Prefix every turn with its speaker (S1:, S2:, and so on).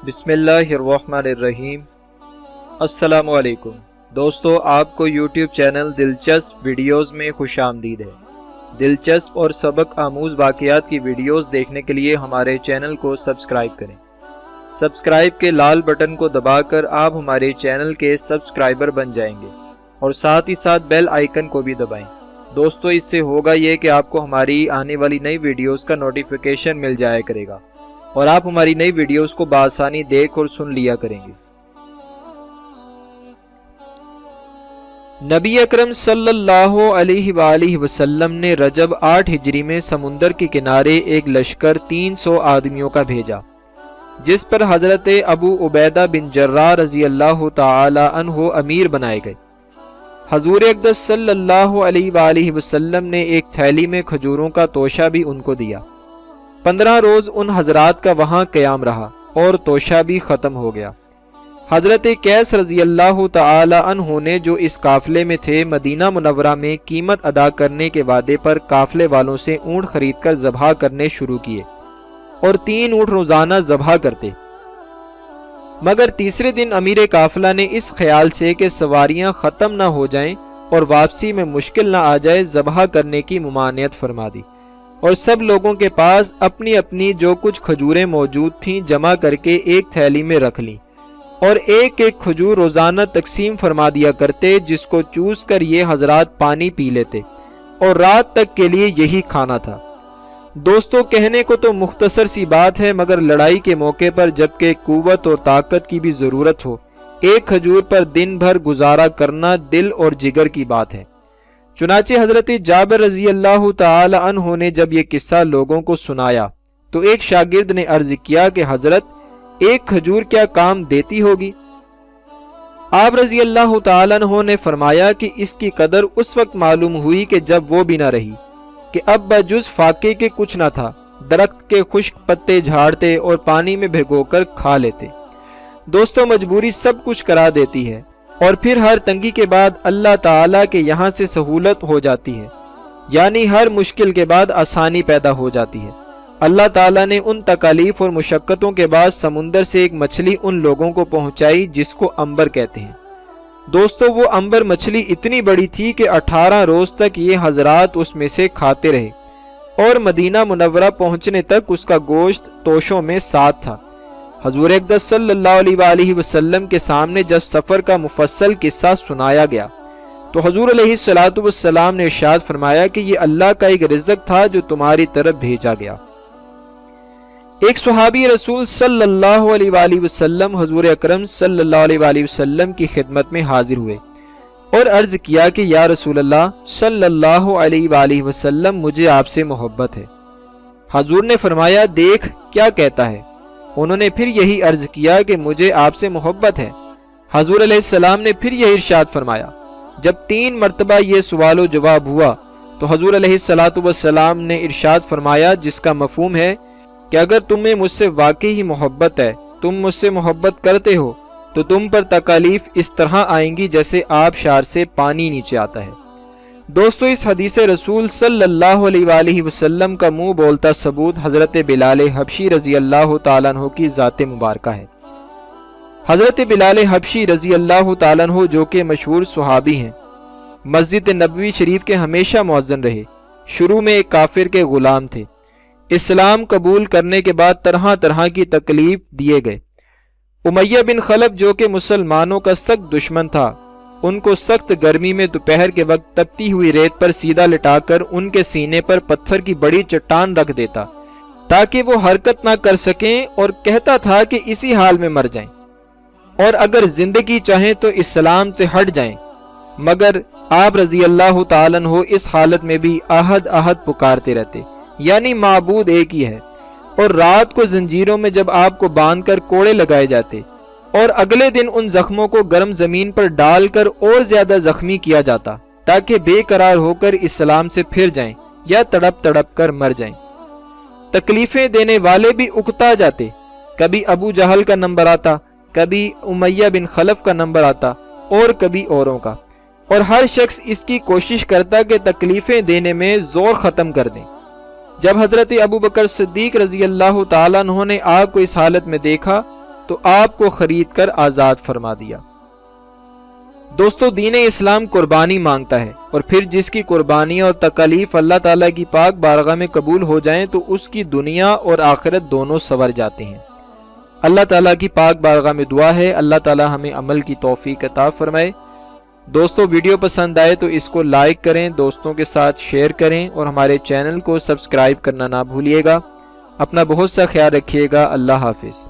S1: بسم اللہ الرحمن الرحیم۔ السلام علیکم دوستو، آپ کو یوٹیوب چینل دلچسپ ویڈیوز میں خوش آمدید ہے۔ دلچسپ اور سبق آموز واقعات کی ویڈیوز دیکھنے کے لیے ہمارے چینل کو سبسکرائب کریں۔ سبسکرائب کے لال بٹن کو دبا کر آپ ہمارے چینل کے سبسکرائبر بن جائیں گے اور ساتھ ہی ساتھ بیل آئیکن کو بھی دبائیں۔ دوستو، اس سے ہوگا یہ کہ آپ کو ہماری آنے والی نئی ویڈیوز کا نوٹیفیکیشن مل جایا کرے گا اور آپ ہماری نئی ویڈیوز کو بآسانی دیکھ اور سن لیا کریں گے۔ نبی اکرم صلی اللہ علیہ وآلہ وسلم نے رجب 8 ہجری میں سمندر کے کنارے ایک لشکر 300 آدمیوں کا بھیجا، جس پر حضرت ابو عبیدہ بن جراح رضی اللہ تعالی عنہ امیر بنائے گئے۔ حضور اقدس صلی اللہ علیہ وآلہ وسلم نے ایک تھیلی میں کھجوروں کا توشہ بھی ان کو دیا۔ 15 روز ان حضرات کا وہاں قیام رہا اور توشہ بھی ختم ہو گیا۔ حضرت قیس رضی اللہ تعالی عنہ نے، جو اس قافلے میں تھے، مدینہ منورہ میں قیمت ادا کرنے کے وعدے پر قافلے والوں سے اونٹ خرید کر ذبح کرنے شروع کیے اور 3 اونٹ روزانہ ذبح کرتے۔ مگر تیسرے دن امیر قافلہ نے اس خیال سے کہ سواریاں ختم نہ ہو جائیں اور واپسی میں مشکل نہ آ جائے، ذبح کرنے کی ممانعت فرما دی اور سب لوگوں کے پاس اپنی اپنی جو کچھ کھجوریں موجود تھیں جمع کر کے ایک تھیلی میں رکھ لیں اور ایک ایک کھجور روزانہ تقسیم فرما دیا کرتے، جس کو چوس کر یہ حضرات پانی پی لیتے اور رات تک کے لیے یہی کھانا تھا۔ دوستو، کہنے کو تو مختصر سی بات ہے، مگر لڑائی کے موقع پر جبکہ قوت اور طاقت کی بھی ضرورت ہو، ایک کھجور پر دن بھر گزارا کرنا دل اور جگر کی بات ہے۔ چنانچہ حضرت جابر رضی اللہ تعالی عنہ نے جب یہ قصہ لوگوں کو سنایا تو ایک شاگرد نے عرض کیا کہ حضرت، ایک کھجور کیا کام دیتی ہوگی؟ آپ رضی اللہ تعالی عنہ نے فرمایا کہ اس کی قدر اس وقت معلوم ہوئی کہ جب وہ بھی نہ رہی کہ اب بجز فاقے کے کچھ نہ تھا، درخت کے خشک پتے جھاڑتے اور پانی میں بھگو کر کھا لیتے۔ دوستو، مجبوری سب کچھ کرا دیتی ہے اور پھر ہر تنگی کے بعد اللہ تعالیٰ کے یہاں سے سہولت ہو جاتی ہے، یعنی ہر مشکل کے بعد آسانی پیدا ہو جاتی ہے۔ اللہ تعالیٰ نے ان تکالیف اور مشقتوں کے بعد سمندر سے ایک مچھلی ان لوگوں کو پہنچائی جس کو عنبر کہتے ہیں۔ دوستو، وہ عنبر مچھلی اتنی بڑی تھی کہ 18 روز تک یہ حضرات اس میں سے کھاتے رہے اور مدینہ منورہ پہنچنے تک اس کا گوشت توشوں میں ساتھ تھا۔ حضور اقدس صلی اللہ علیہ وآلہ وسلم کے سامنے جب سفر کا مفصل قصہ سنایا گیا تو حضور علیہ السلام نے ارشاد فرمایا کہ یہ اللہ کا ایک رزق تھا جو تمہاری طرف بھیجا گیا۔ ایک صحابی رسول صلی اللہ علیہ وآلہ وسلم حضور اکرم صلی اللہ علیہ وآلہ وسلم کی خدمت میں حاضر ہوئے اور عرض کیا کہ یا رسول اللہ صلی اللہ علیہ وآلہ وسلم، مجھے آپ سے محبت ہے۔ حضور نے فرمایا، دیکھ کیا کہتا ہے۔ انہوں نے پھر یہی عرض کیا کہ مجھے آپ سے محبت ہے۔ حضور علیہ السلام نے پھر یہی ارشاد فرمایا۔ جب 3 مرتبہ یہ سوال و جواب ہوا تو حضور علیہ السلام نے ارشاد فرمایا، جس کا مفہوم ہے کہ اگر تمہیں مجھ سے واقعی ہی محبت ہے، تم مجھ سے محبت کرتے ہو، تو تم پر تکالیف اس طرح آئیں گی جیسے آب شار سے پانی نیچے آتا ہے۔ دوستو، اس حدیث رسول صلی اللہ علیہ وآلہ وسلم کا منہ بولتا ثبوت حضرت بلال حبشی رضی اللہ تعالیٰ عنہ کی ذات مبارکہ ہے۔ حضرت بلال حبشی رضی اللہ تعالیٰ عنہ، جو کہ مشہور صحابی ہیں، مسجد نبوی شریف کے ہمیشہ مؤذن رہے۔ شروع میں ایک کافر کے غلام تھے۔ اسلام قبول کرنے کے بعد طرح طرح کی تکلیف دیے گئے۔ امیہ بن خلف، جو کہ مسلمانوں کا سخت دشمن تھا، ان کو سخت گرمی میں دوپہر کے وقت تپتی ہوئی ریت پر سیدھا لٹا کر ان کے سینے پر پتھر کی بڑی چٹان رکھ دیتا تاکہ وہ حرکت نہ کر سکیں، اور کہتا تھا کہ اسی حال میں مر جائیں اور اگر زندگی چاہیں تو اسلام سے ہٹ جائیں۔ مگر آپ رضی اللہ تعالیٰ عنہ اس حالت میں بھی احد احد پکارتے رہتے، یعنی معبود ایک ہی ہے۔ اور رات کو زنجیروں میں جب آپ کو باندھ کر کوڑے لگائے جاتے اور اگلے دن ان زخموں کو گرم زمین پر ڈال کر اور زیادہ زخمی کیا جاتا تاکہ بے قرار ہو کر اسلام سے پھر جائیں یا تڑپ تڑپ کر مر جائیں۔ تکلیفیں دینے والے بھی اکتا جاتے، کبھی ابو جہل کا نمبر آتا، کبھی امیہ بن خلف کا نمبر آتا اور کبھی اوروں کا، اور ہر شخص اس کی کوشش کرتا کہ تکلیفیں دینے میں زور ختم کر دیں۔ جب حضرت ابو بکر صدیق رضی اللہ تعالیٰ عنہ نے آپ کو اس حالت میں دیکھا تو آپ کو خرید کر آزاد فرما دیا۔ دوستو، دین اسلام قربانی مانگتا ہے، اور پھر جس کی قربانی اور تکالیف اللہ تعالیٰ کی پاک بارگاہ میں قبول ہو جائیں تو اس کی دنیا اور آخرت دونوں سنور جاتے ہیں۔ اللہ تعالیٰ کی پاک بارگاہ میں دعا ہے اللہ تعالیٰ ہمیں عمل کی توفیق عطا فرمائے۔ دوستو، ویڈیو پسند آئے تو اس کو لائک کریں، دوستوں کے ساتھ شیئر کریں اور ہمارے چینل کو سبسکرائب کرنا نہ بھولیے گا۔ اپنا بہت سا خیال رکھیے گا۔ اللہ حافظ۔